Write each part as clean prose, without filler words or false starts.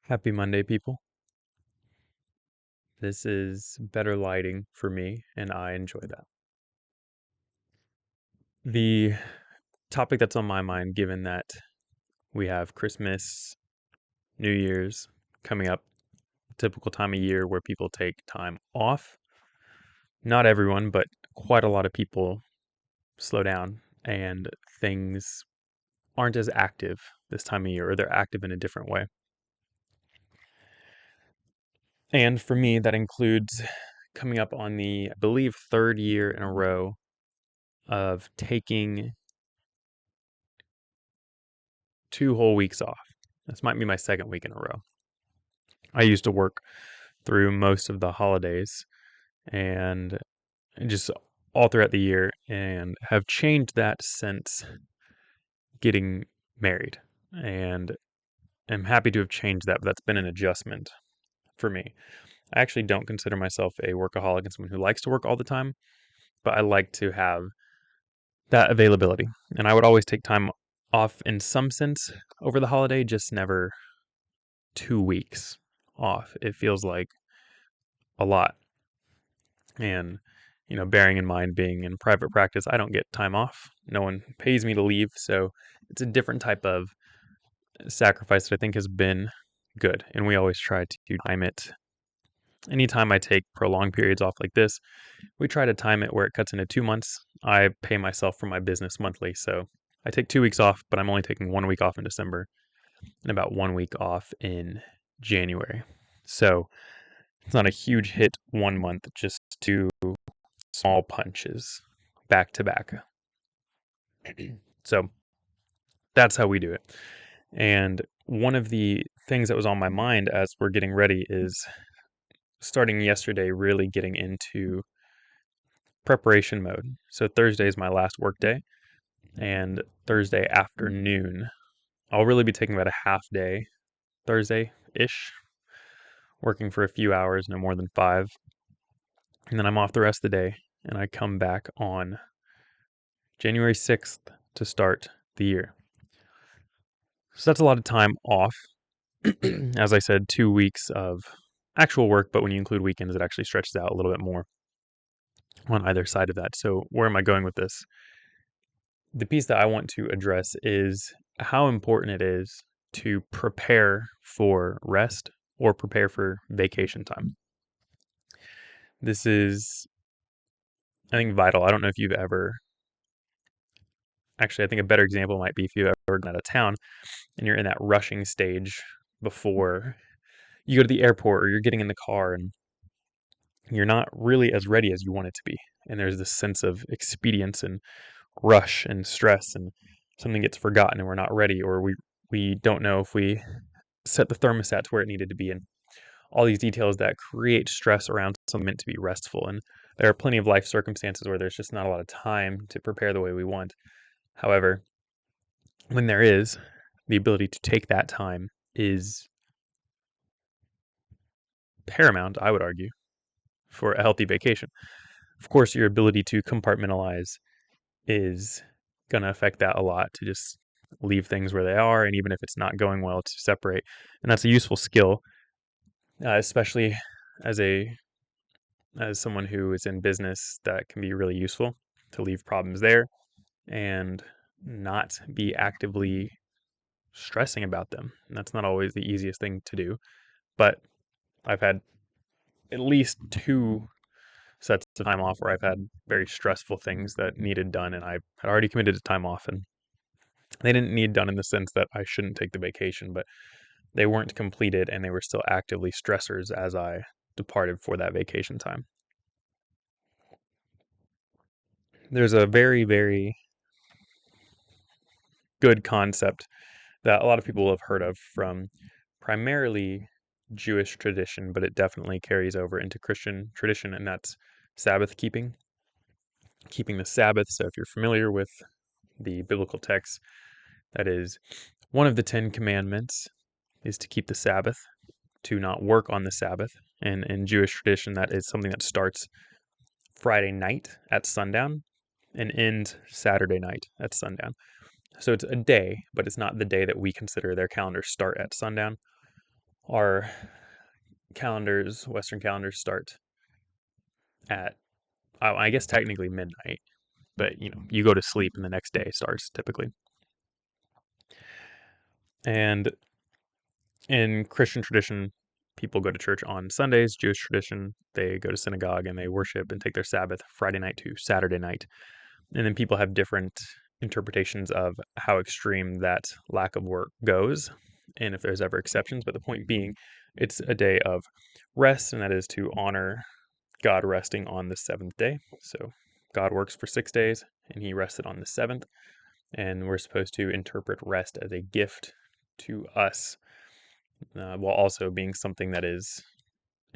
Happy Monday, people. This is better lighting for me, and I enjoy that. The topic that's on my mind, given that we have Christmas, New Year's coming up, typical time of year where people take time off. Not everyone, but quite a lot of people slow down and things aren't as active this time of year, or they're active in a different way. And for me, that includes coming up on the, I believe, third year in a row of taking 2 whole weeks off. This might be my second week in a row. I used to work through most of the holidays and just all throughout the year, and have changed that since getting married. And I'm happy to have changed that, but that's been an adjustment for me. I actually don't consider myself a workaholic and someone who likes to work all the time, but I like to have that availability. And I would always take time off in some sense over the holiday, just never 2 weeks off. It feels like a lot. And, bearing in mind being in private practice, I don't get time off. No one pays me to leave. So it's a different type of sacrifice that I think has been good. And we always try to time it. Anytime I take prolonged periods off like this, we try to time it where it cuts into 2 months. I pay myself for my business monthly. So I take 2 weeks off, but I'm only taking 1 week off in December and about 1 week off in January. So it's not a huge hit 1 month, just 2 small punches back to back. So that's how we do it. And one of the things that was on my mind as we're getting ready is starting yesterday, really getting into preparation mode. So Thursday is my last work day, and Thursday afternoon, I'll really be taking about a half day Thursday ish, working for a few hours, no more than 5. And then I'm off the rest of the day, and I come back on January 6th to start the year. So that's a lot of time off. As I said, 2 weeks of actual work, but when you include weekends, it actually stretches out a little bit more on either side of that. So, where am I going with this? The piece that I want to address is how important it is to prepare for rest or prepare for vacation time. This is, I think, vital. I don't know if you've ever, actually, I think a better example might be if you've ever gone out of town and you're in that rushing stage before you go to the airport or you're getting in the car and you're not really as ready as you want it to be. And there's this sense of expedience and rush and stress, and something gets forgotten and we're not ready, or we don't know if we set the thermostat to where it needed to be, and all these details that create stress around something meant to be restful. And there are plenty of life circumstances where there's just not a lot of time to prepare the way we want. However, when there is, the ability to take that time is paramount, I would argue, for a healthy vacation. Of course, your ability to compartmentalize is going to affect that a lot, to just leave things where they are, and even if it's not going well, to separate. And that's a useful skill, especially as someone who is in business. That can be really useful to leave problems there and not be actively stressing about them. And that's not always the easiest thing to do, but I've had at least 2 sets of time off where I've had very stressful things that needed done, and I had already committed to time off, and they didn't need done in the sense that I shouldn't take the vacation, but they weren't completed and they were still actively stressors as I departed for that vacation time. There's a very, very good concept that a lot of people have heard of from primarily Jewish tradition, but it definitely carries over into Christian tradition, and that's Sabbath keeping the Sabbath. So if you're familiar with the biblical text, that is one of the 10 commandments is to keep the Sabbath, to not work on the Sabbath. And in Jewish tradition, that is something that starts Friday night at sundown and ends Saturday night at sundown. So it's a day, but it's not the day that we consider their calendars start at sundown. our calendars, Western calendars, start at, I guess technically midnight, but you go to sleep and the next day starts typically. And in Christian tradition, people go to church on Sundays. Jewish tradition, they go to synagogue and they worship and take their Sabbath Friday night to Saturday night. And then people have different interpretations of how extreme that lack of work goes, and if there's ever exceptions. But the point being, it's a day of rest, and that is to honor God resting on the seventh day. So God works for 6 days, and he rested on the seventh. And we're supposed to interpret rest as a gift to us, while also being something that is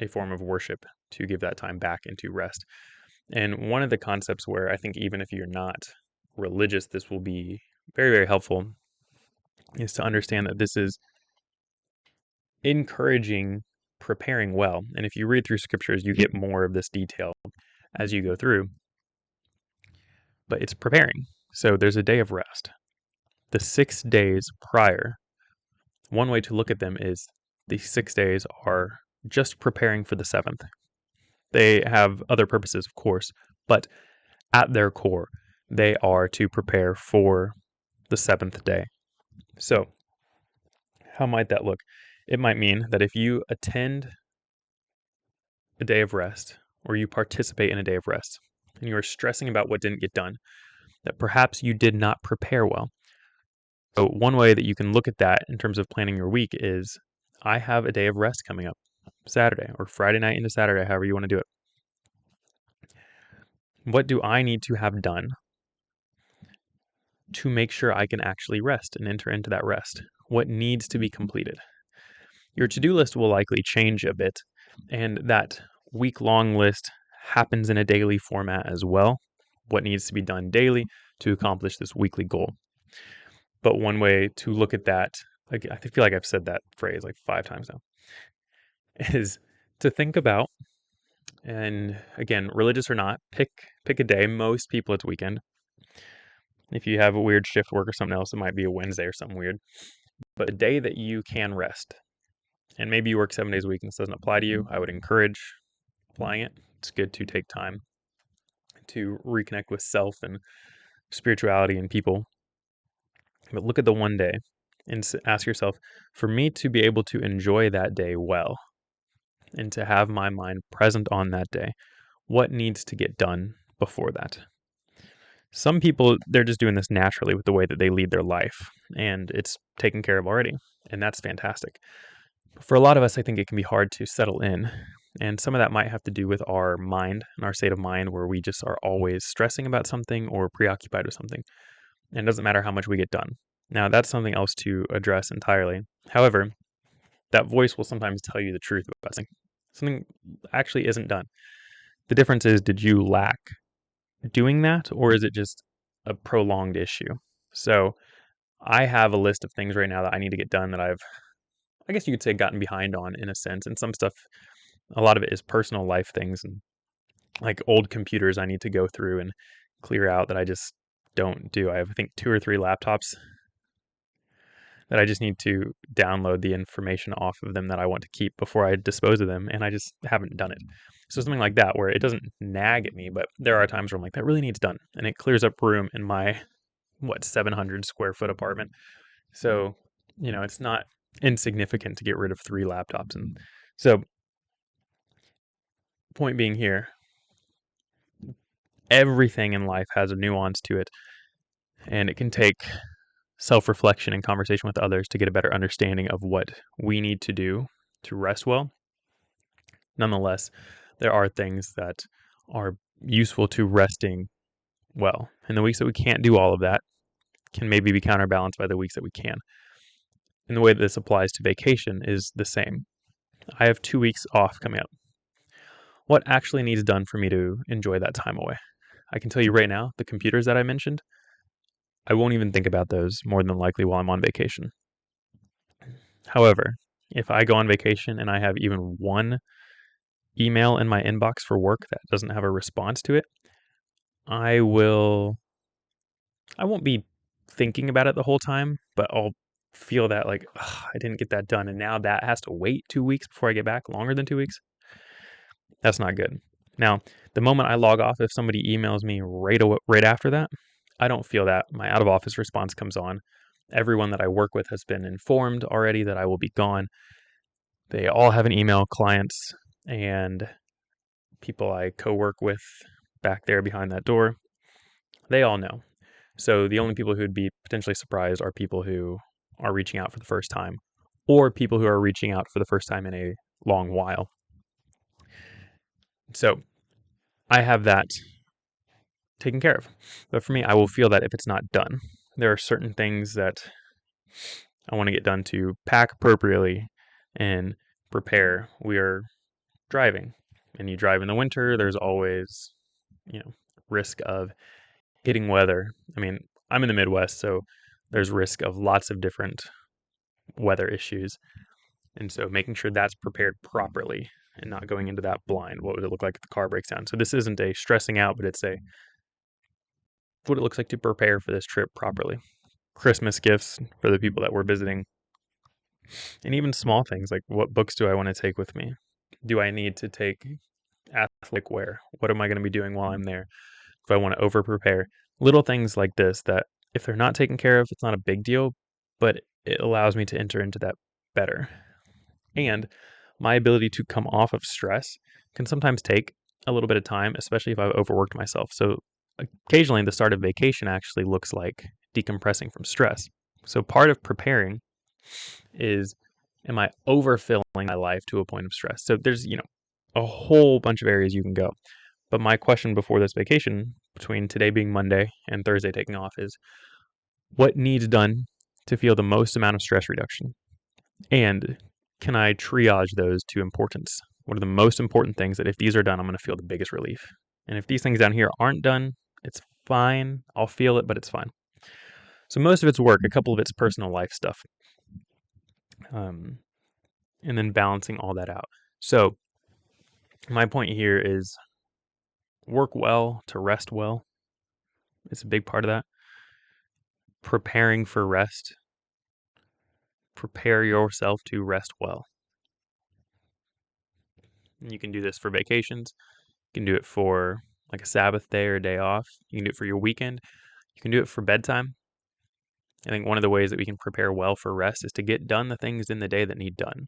a form of worship to give that time back into rest. And one of the concepts where I think even if you're not religious, this will be very, very helpful is to understand that this is encouraging preparing well. And if you read through scriptures, you get more of this detail as you go through. But it's preparing. So there's a day of rest. The 6 days prior, one way to look at them is the 6 days are just preparing for the seventh. They have other purposes, of course, but at their core, they are to prepare for the seventh day. So, how might that look? It might mean that if you attend a day of rest or you participate in a day of rest and you are stressing about what didn't get done, that perhaps you did not prepare well. So, one way that you can look at that in terms of planning your week is I have a day of rest coming up, Saturday or Friday night into Saturday, however you want to do it. What do I need to have done to make sure I can actually rest and enter into that rest? What needs to be completed? Your to-do list will likely change a bit, and that week-long list happens in a daily format as well. What needs to be done daily to accomplish this weekly goal? But one way to look at that, like I feel like I've said that phrase like 5 times now, is to think about, and again, religious or not, pick a day. Most people it's weekend. If you have a weird shift work or something else, it might be a Wednesday or something weird. But a day that you can rest. And maybe you work 7 days a week and this doesn't apply to you. I would encourage applying it. It's good to take time to reconnect with self and spirituality and people. But look at the one day and ask yourself, for me to be able to enjoy that day well and to have my mind present on that day, what needs to get done before that? Some people, they're just doing this naturally with the way that they lead their life, and it's taken care of already, and that's fantastic. For a lot of us, I think it can be hard to settle in, and some of that might have to do with our mind and our state of mind where we just are always stressing about something or preoccupied with something, and it doesn't matter how much we get done. Now, that's something else to address entirely. However, that voice will sometimes tell you the truth about something. Something actually isn't done. The difference is, did you lack doing that, or is it just a prolonged issue? So I have a list of things right now that I need to get done that I guess you could say, gotten behind on in a sense. And some stuff, a lot of it is personal life things and like old computers I need to go through and clear out that I just don't do. I have, I think, 2 or 3 laptops that I just need to download the information off of them that I want to keep before I dispose of them, and I just haven't done it. So something like that where it doesn't nag at me, but there are times where I'm like, that really needs done, and it clears up room in my 700 square foot apartment. So it's not insignificant to get rid of 3 laptops. And so point being here, everything in life has a nuance to it, and it can take self-reflection and conversation with others to get a better understanding of what we need to do to rest well. Nonetheless, there are things that are useful to resting well. And the weeks that we can't do all of that can maybe be counterbalanced by the weeks that we can. And the way that this applies to vacation is the same. I have 2 weeks off coming up. What actually needs done for me to enjoy that time away? I can tell you right now, the computers that I mentioned, I won't even think about those more than likely while I'm on vacation. However, if I go on vacation and I have even one email in my inbox for work that doesn't have a response to it, I won't be thinking about it the whole time, but I'll feel that like, ugh, I didn't get that done, and now that has to wait 2 weeks before I get back, longer than 2 weeks. That's not good. Now, the moment I log off, if somebody emails me right after that, I don't feel that. My out of office response comes on. Everyone that I work with has been informed already that I will be gone. They all have an email, clients and people I co-work with back there behind that door. They all know. So the only people who would be potentially surprised are people who are reaching out for the first time, or people who are reaching out for the first time in a long while. So I have that taken care of. But for me, I will feel that if it's not done. There are certain things that I want to get done to pack appropriately and prepare. We are driving, and you drive in the winter, there's always, risk of hitting weather. I mean, I'm in the Midwest, so there's risk of lots of different weather issues. And so making sure that's prepared properly and not going into that blind. What would it look like if the car breaks down? So this isn't a stressing out, but it's a what it looks like to prepare for this trip properly. Christmas gifts for the people that we're visiting, and even small things like what books do I want to take with me? Do I need to take athletic wear? What am I going to be doing while I'm there? If I want to over prepare, little things like this that if they're not taken care of, it's not a big deal, but it allows me to enter into that better. And my ability to come off of stress can sometimes take a little bit of time, especially if I've overworked myself. So occasionally the start of vacation actually looks like decompressing from stress. So part of preparing is, am I overfilling my life to a point of stress? So there's, a whole bunch of areas you can go. But my question before this vacation, between today being Monday and Thursday taking off, is what needs done to feel the most amount of stress reduction? And can I triage those to importance? What are the most important things that if these are done, I'm going to feel the biggest relief? And if these things down here aren't done, it's fine. I'll feel it, but it's fine. So most of it's work, a couple of it's personal life stuff. And then balancing all that out. So my point here is work well to rest well. It's a big part of that. Preparing for rest. Prepare yourself to rest well. And you can do this for vacations. You can do it for like a Sabbath day or a day off. You can do it for your weekend. You can do it for bedtime. I think one of the ways that we can prepare well for rest is to get done the things in the day that need done.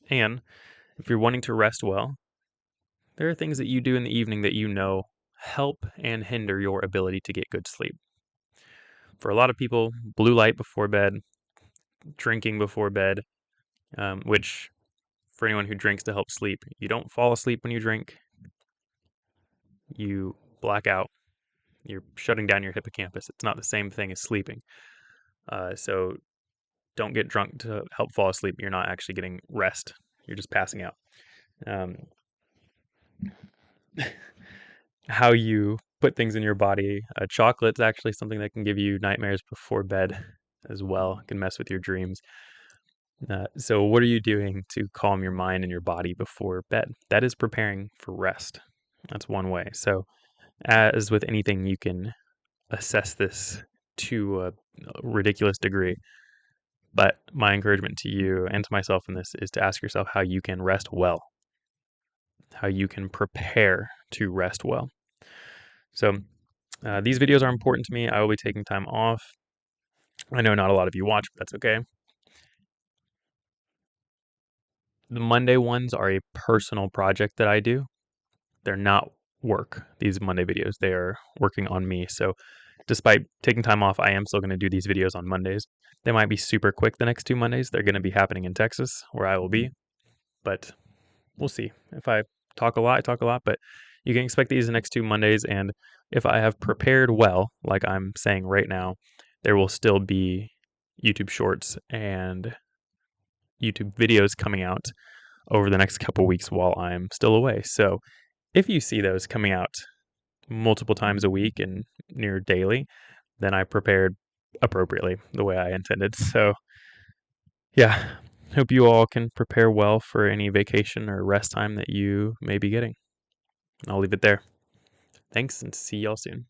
And if you're wanting to rest well, there are things that you do in the evening that help and hinder your ability to get good sleep. For a lot of people, blue light before bed, drinking before bed, which for anyone who drinks to help sleep, you don't fall asleep when you drink. You black out. You're shutting down your hippocampus. It's not the same thing as sleeping. So don't get drunk to help fall asleep. You're not actually getting rest. You're just passing out. How you put things in your body. Chocolate's actually something that can give you nightmares before bed as well. It can mess with your dreams. So what are you doing to calm your mind and your body before bed? That is preparing for rest. That's one way. So as with anything, you can assess this to a ridiculous degree. But my encouragement to you and to myself in this is to ask yourself how you can rest well, how you can prepare to rest well. So these videos are important to me. I will be taking time off. I know not a lot of you watch, but that's okay. The Monday ones are a personal project that I do. They're not work, these Monday videos. They are working on me. So despite taking time off, I am still going to do these videos on Mondays. They might be super quick the next 2 Mondays. They're going to be happening in Texas, where I will be. But we'll see. If I talk a lot, I talk a lot. But you can expect these the next 2 Mondays. And if I have prepared well, like I'm saying right now, there will still be YouTube shorts and YouTube videos coming out over the next couple weeks while I'm still away. So if you see those coming out multiple times a week and near daily, then I prepared appropriately the way I intended. So yeah, hope you all can prepare well for any vacation or rest time that you may be getting. I'll leave it there. Thanks and see y'all soon.